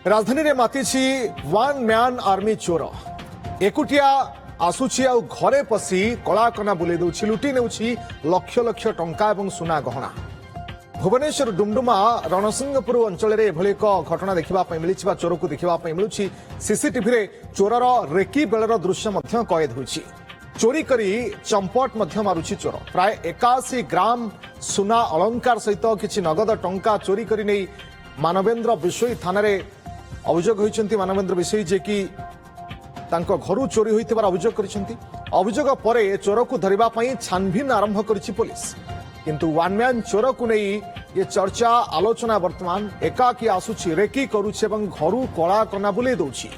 राजधानी रे मातिछि one man army चोर एकुटिया आसुछि आ घरे पसी कलाकना बुले दउछि लुटी नेउछि लक्ष लक्ष टंका एवं सुना गहना। भुवनेश्वर डुमडुमा रणसिंहपुर अंचल में एभली एक घटना देखा मिली चोर को देखा मिलूँ सीसीटीवी रे चोरर रेकी बेलर दृश्य कैद होइछि। चोरी करी चंपट मारुछि चोर। प्राय 81 ग्राम सुना अलंकार सहित किछि नगद टंका चोरी करी नहीं मानवेंद्र बिशोई थाना रे अभियोग होइछन्ति। मानवेंद्र बिशोई जे कि तांको घरु चोरी होइतिबार अभियोग करिसन्ति। अभियोग परे चोर को धरिबा पई छानभिन आरंभ करिछि पुलिस। किंतु वन मैन चोर को नहीं ये चर्चा आलोचना वर्तमान एकाकी आसुछि रेकी करुछि एवं घरु कला कना बुले दउछि।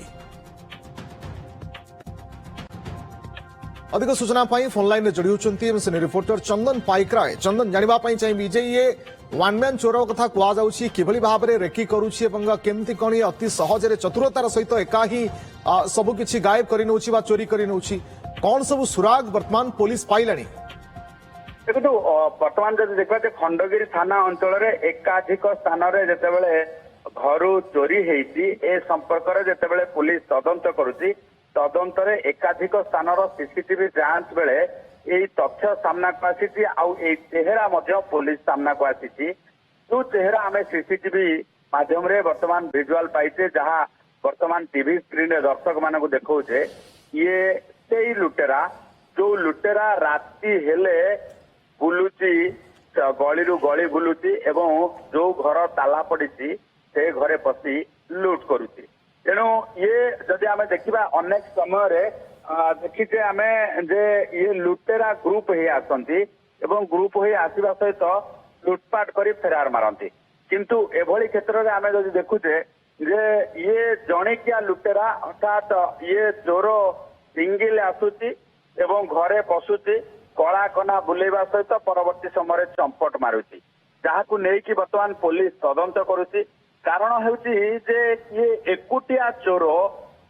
अधिक सूचना पाई फोन लाइन जोड़ी होचंती सिने रिपोर्टर चंदन पाइकराय। चंदन जानिबा पाई चाहिए जे ये वन मैन चोर कथा कुआ जाउछि किभली भाबरे रेकी करुछि एवं केमति कोनी अति सहज रे चतुरतार सहित एका ही सब किछि गायब करि नउछि बा चोरी करि नउछि कोन सब सुराग वर्तमान पुलिस पाइलानी? देखो बर्तमान जब देखा खंडगिरी थाना अंचल एकाधिक स्थान जितेबाला घर चोरी होती ए संपर्क में जितेबाला पुलिस तदंत करुच्ची तदंत एकाधिक स्थान सीसीटीवी जांच बेले यही तथ्य सामना को आसी चेहरा पुलिस सामना को आसी जो चेहरा आम सीसीटीवी माध्यम बर्तमान विजुआल पाइचे जहाँ बर्तमान टीवी स्क्रीन रे दर्शक मान देखौचे ये से लुटेरा जो लुटेरा राति हेले बुलुची गली गली बुलुची एवं जो घर ताला पड़ी से घरे पशि लुट करुच्ची। तेणु ये जदि आम देखा अनेक समय देखीचे आम जे ये लुटेरा ग्रुप ही आसती एवं ग्रुप ही आसवा सहित लुटपाट कर फेरार मारती किंतु एभली क्षेत्र में आम जदि देखुचे जे ये जणिकिया लुटेरा अर्थात ये चोर सिंगिल आसुची एवं घरे पशुची कला कना बुलेवा सहित परवर्ती समय चंपट मारुची जहां नहीं बर्तमान पुलिस तदंत करुच्ची। कारण हेउची जे ये एकुटिया चोर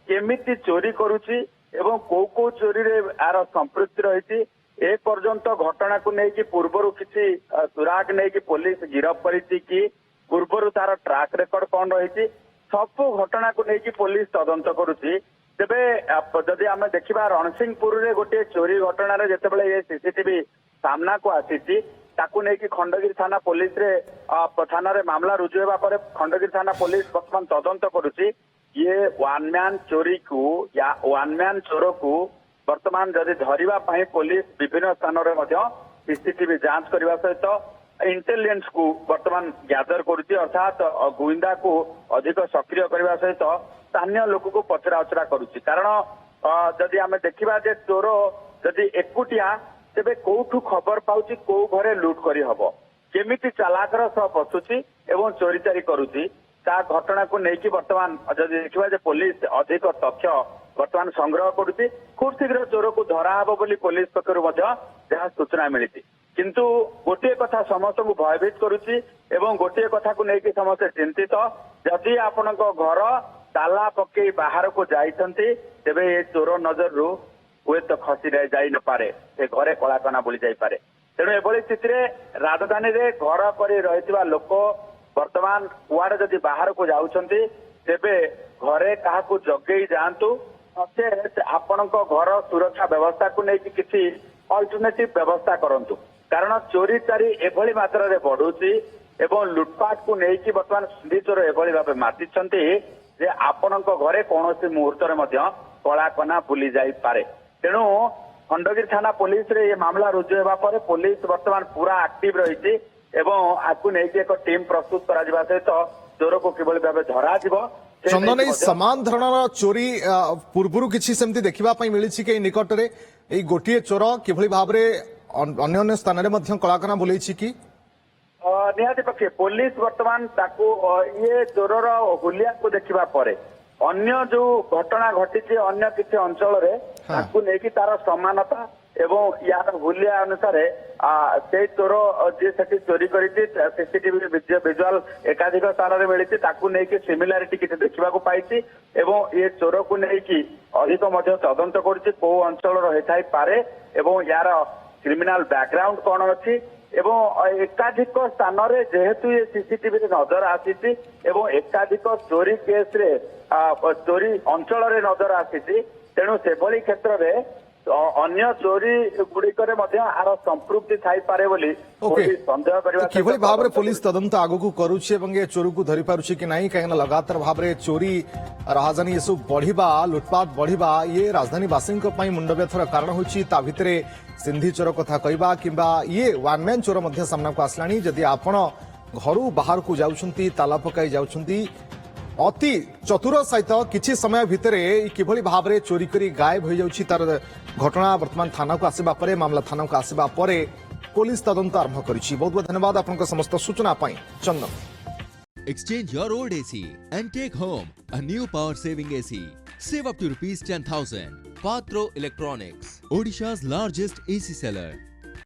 केमिति चोरी करुच्ची एवं को चोरी रे आर संपृक्ति रही ए पर्यंत घटना को नहीं पूर्वर किसी सुराग नहीं पुलिस गिरफ करिछि कि पूर्वर तार ट्रैक रेकर्ड कौन रही सब घटना को नहीं पुलिस तदंत करुच्ची। तेबे जदि आम देखा रणसिंहपुर रे गोटे चोरी घटना जितेबाला ये सीसीटीवी सामना को आसी ताकू नहीं खंडगिरी थाना पुलिस रे थाना रे मामला रुजु होगा पर खंडगिरी थाना पुलिस वर्तमान तदंत करुच्ची। ये वन मैन चोरी को या वन मैन चोर को वर्तमान जदि धरिबा पई पुलिस विभिन्न स्थान रे सीसीटीवी जांच करने सहित इंटेलिजेंस को वर्तमान ग्यादर करुच्ची अर्थात गुइंदा को अधिक सक्रिय करने सहित स्थानीय लोक को पचरा उचरा करुच्ची। कारण जदि आम देखा चोर जदि एकुटिया तेबे कोठू खबर पाउची को घरे लुट करी हबो केमिति चालाकर सह पशुची एवं चोरी चारी करुची ता घटना को नहीं वर्तमान जदि देखा पुलिस अधिक तथ्य वर्तमान संग्रह करुची। खूब शीघ्र चोर को धरा हबो बोली पुलिस पक्षरु जहाँ सूचना मिली किंतु गोटे कथा समस्त को भयभीत करुची एवं गोटे कथा को लेकिन समस्ते चिंतित जदि आपण घर ताला पकई बाहर को जाइछन्ति तेबे ये चोर नजर रु हुए तो खसी जाई न पारे से घरे कलाकना बुली जाई पारे। तेणु एभली स्थिति राजधानी रे घर करी रहितबा लोक वर्तमान कुआडे जदि बाहर को जाउछन्ति तेबे घरे काहाकू जगेई जांतु नचेत आपणक घर सुरक्षा व्यवस्था को लेकिन किसी अल्टरनेटिव व्यवस्था करंतु। कारण चोरी चारी एभली मात्रा रे बढ़ुची एवं लुटपाट को लेकिन वर्तमान सुंदी चोर एभली भाव मातिछन्ति जे आपणक घरे कौन मुहूर्त कलाकना बुली जाई पारे। तेणु खंडगिरी थाना पुलिस रे ये मामला रुजु होगा पर पुलिस वर्तमान पूरा एक्टिव रही एवं आपको नहीं एक टीम प्रस्तुत करा सहित चोर को किभली भाव धरा जिवो। चंदन समान धरणर चोरी पूर्व किसी सेमती देखा मिली कि निकट में यही गोटे चोर किभली भाव अन्य अन्य स्थान में कलाकना बुले कि निहाती पक्षे पुलिस वर्तमान ताकू ये चोरर हुलिया को देखा पर अन्य जो घटना घटी अन्य किसी अंचल नहीं तार समानता एवं यार हुलिया अनुसार से चोर जी से चोरी कर सीसीटीवी विजुआल एकाधिक स्थान में मिली नहीं सिमिलारिटी किसी देखा पाई एवं ये चोर को लेकिन अधिक तदंत कर अंचल रही पारे एवं यार क्रिमिनाल बैकग्राउंड कौन अच्छी ଏବଂ ଏକାଧିକ ସ୍ଥାନରେ ଯେହେତୁ ଏ ସିସିଟିଭିରେ ନଜର ଆସିଛି ଏବଂ ଏକାଧିକ ଚୋରି କେସ୍ରେ ଚୋରି ଅଞ୍ଚଳରେ ନଜର ଆସିଛି, ତେଣୁ ସେଭଳି କ୍ଷେତ୍ରରେ ଅନ୍ୟ ଚୋରି ଗୁଡିକରେ ମଧ୍ୟ ଆର ସମ୍ପୃକ୍ତି ଥାଇପାରେ ବୋଲି ପୋଲିସ ସନ୍ଦେହ କରିବା କିଭଳି ଭାବରେ ପୋଲିସ ତଦନ୍ତ ଆଗକୁ କରୁଛି ଏବଂ ଏ ଚୋରକୁ ଧରି ପାରୁଛି କି ନାହିଁ, କାହିଁକିନା ଲଗାତାର ଭାବରେ ଚୋରି ରାଜଧାନୀ ଏସବୁ ବଢିବା, ଲୁଟପାଟ ବଢିବା ଇଏ ରାଜଧାନୀବାସୀଙ୍କ ପାଇଁ ମୁଣ୍ଡବ୍ୟଥାର କାରଣ ହେଉଛି। ତା ଭିତରେ ସିନ୍ଧି ଚୋର କଥା କହିବା କିମ୍ବା ଇଏ ୱାନ୍ ମ୍ୟାନ୍ ଚୋର ମଧ୍ୟ ସାମ୍ନାକୁ ଆସିଲାଣି। ଯଦି ଆପଣ ଘରୁ ବାହାରକୁ ଯାଉଛନ୍ତି, ତାଲା ପକାଇ ଯାଉଛନ୍ତି, ଅତି ଚତୁର ସହିତ କିଛି ସମୟ ଭିତରେ କିଭଳି ଭାବରେ ଚୋରି କରି ଗାୟବ ହୋଇଯାଉଛି ତାର ଘଟଣା ବର୍ତ୍ତମାନ ଥାନାକୁ ଆସିବା ପରେ, ମାମଲା ଥାନାକୁ ଆସିବା ପରେ ପୋଲିସ ତଦନ୍ତ ଆରମ୍ଭ କରିଛି। ବହୁତ ବହୁତ ଧନ୍ୟବାଦ ଆପଣଙ୍କ ସମସ୍ତ ସୂଚନା ପାଇଁ ଚନ୍ଦନ। Exchange your old AC and take home a new power saving AC. Save up to rupees 10,000. Patro Electronics, Odisha's largest AC seller.